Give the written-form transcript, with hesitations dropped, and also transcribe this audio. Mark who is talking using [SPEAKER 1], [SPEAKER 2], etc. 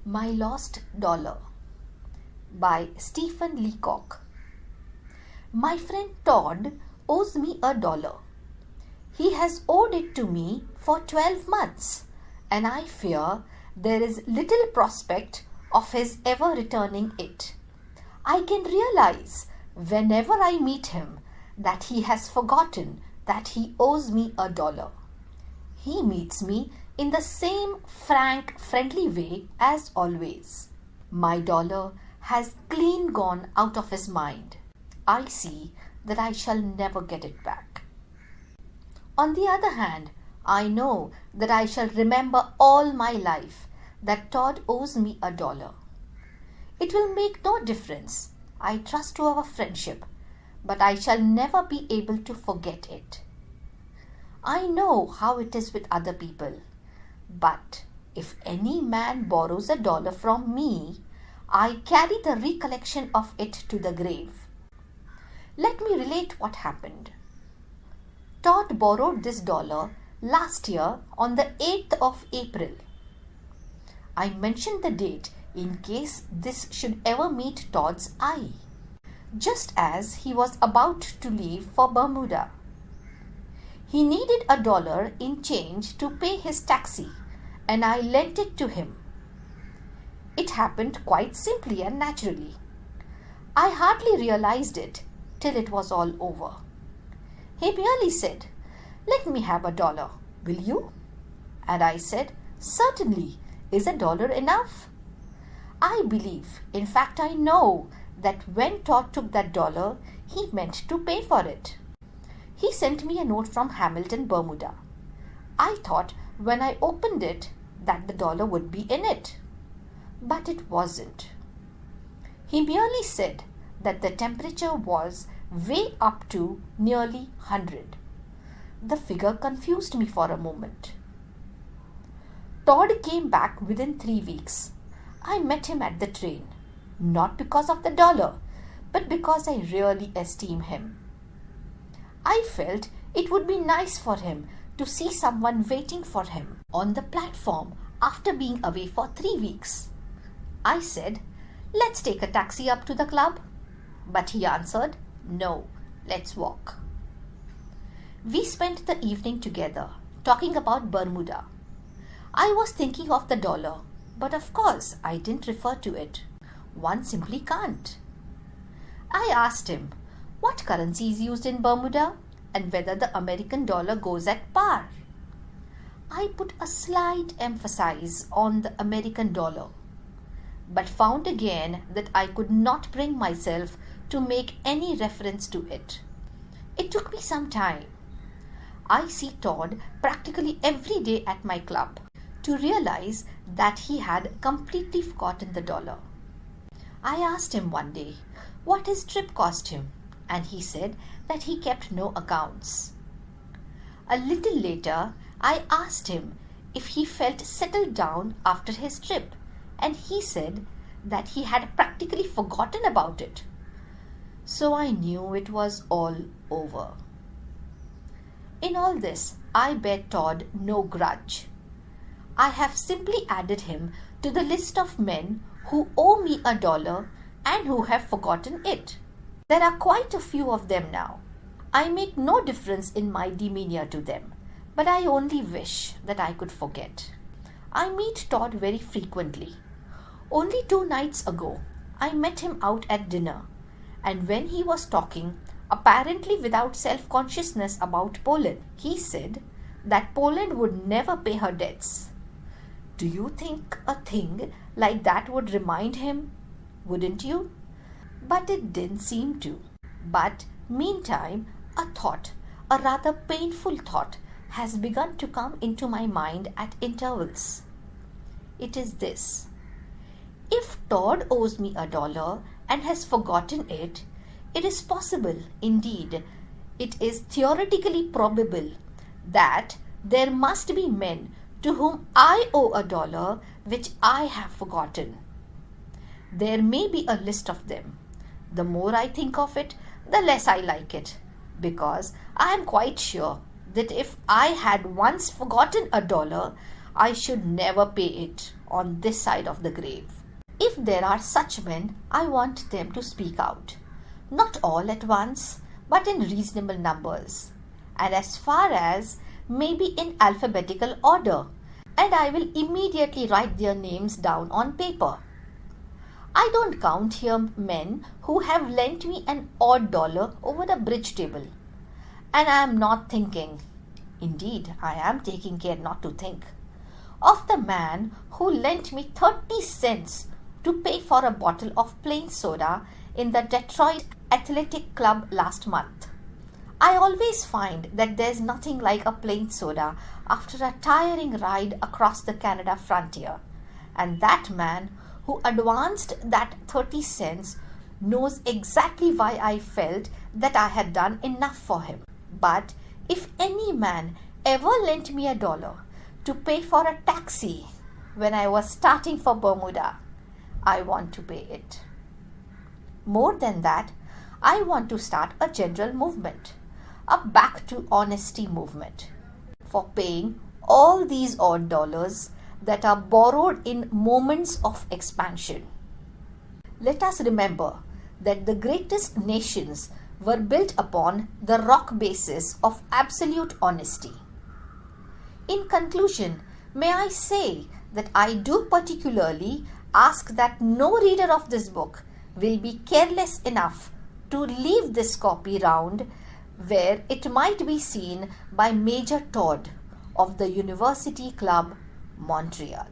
[SPEAKER 1] My Lost Dollar by Stephen Leacock. My friend Todd owes me $1. He has owed it to me for 12 months, and I fear there is little prospect of his ever returning it. I can realize whenever I meet him that he has forgotten that he owes me $1. He meets me in the same frank, friendly way as always. My dollar has clean gone out of his mind. I see that I shall never get it back. On the other hand, I know that I shall remember all my life that Todd owes me $1. It will make no difference, I trust to our friendship, but I shall never be able to forget it. I know how it is with other people, but if any man borrows $1 from me, I carry the recollection of it to the grave. Let me relate what happened. Todd borrowed this dollar last year on the 8th of April. I mention the date in case this should ever meet Todd's eye, just as he was about to leave for Bermuda. He needed $1 in change to pay his taxi, and I lent it to him. It happened quite simply and naturally. I hardly realized it till it was all over. He merely said, "Let me have $1, will you?" And I said, "Certainly. Is $1 enough?" I believe, in fact I know, that when Todd took that $1, he meant to pay for it. He sent me a note from Hamilton, Bermuda. I thought when I opened it that the $1 would be in it, but it wasn't. He merely said that the temperature was way up to nearly 100. The figure confused me for a moment. Todd came back within 3 weeks. I met him at the train, not because of the $1, but because I really esteem him. I felt it would be nice for him to see someone waiting for him on the platform after being away for 3 weeks. I said, "Let's take a taxi up to the club." But he answered, "No, let's walk." We spent the evening together, talking about Bermuda. I was thinking of the $1, but of course I didn't refer to it. One simply can't. I asked him what currency is used in Bermuda and whether the American dollar goes at par. I put a slight emphasis on the American dollar, but found again that I could not bring myself to make any reference to it. It took me some time. I see Todd practically every day at my club to realize that he had completely forgotten the $1. I asked him one day what his trip cost him, and he said that he kept no accounts. A little later, I asked him if he felt settled down after his trip, and he said that he had practically forgotten about it. So I knew it was all over. In all this, I bear Todd no grudge. I have simply added him to the list of men who owe me $1 and who have forgotten it. There are quite a few of them now. I make no difference in my demeanor to them, but I only wish that I could forget. I meet Todd very frequently. Only 2 nights ago, I met him out at dinner, and when he was talking, apparently without self-consciousness, about Poland, he said that Poland would never pay her debts. Do you think a thing like that would remind him? Wouldn't you? But it didn't seem to. But meantime, a thought, a rather painful thought, has begun to come into my mind at intervals. It is this: if Todd owes me $1 and has forgotten it, it is possible, indeed, it is theoretically probable, that there must be men to whom I owe $1 which I have forgotten. There may be a list of them. The more I think of it, the less I like it, because I am quite sure that if I had once forgotten $1, I should never pay it. on this side of the grave. If there are such men, I want them to speak out. Not all at once, but in reasonable numbers, and as far as maybe in alphabetical order, and I will immediately write their names down on paper. I don't count here men who have lent me an odd dollar over the bridge table, and I am not thinking, indeed I am taking care not to think, of the man who lent me 30 cents to pay for a bottle of plain soda in the Detroit Athletic Club last month. I always find that there's nothing like a plain soda after a tiring ride across the Canada frontier, and that man who advanced that 30 cents knows exactly why I felt that I had done enough for him. But if any man ever lent me $1 to pay for a taxi when I was starting for Bermuda, I want to pay it. More than that, I want to start a general movement, a back to honesty movement, for paying all these odd dollars that are borrowed in moments of expansion. Let us remember that the greatest nations were built upon the rock basis of absolute honesty. In conclusion, may I say that I do particularly ask that no reader of this book will be careless enough to leave this copy round where it might be seen by Major Todd of the University Club, Montreal.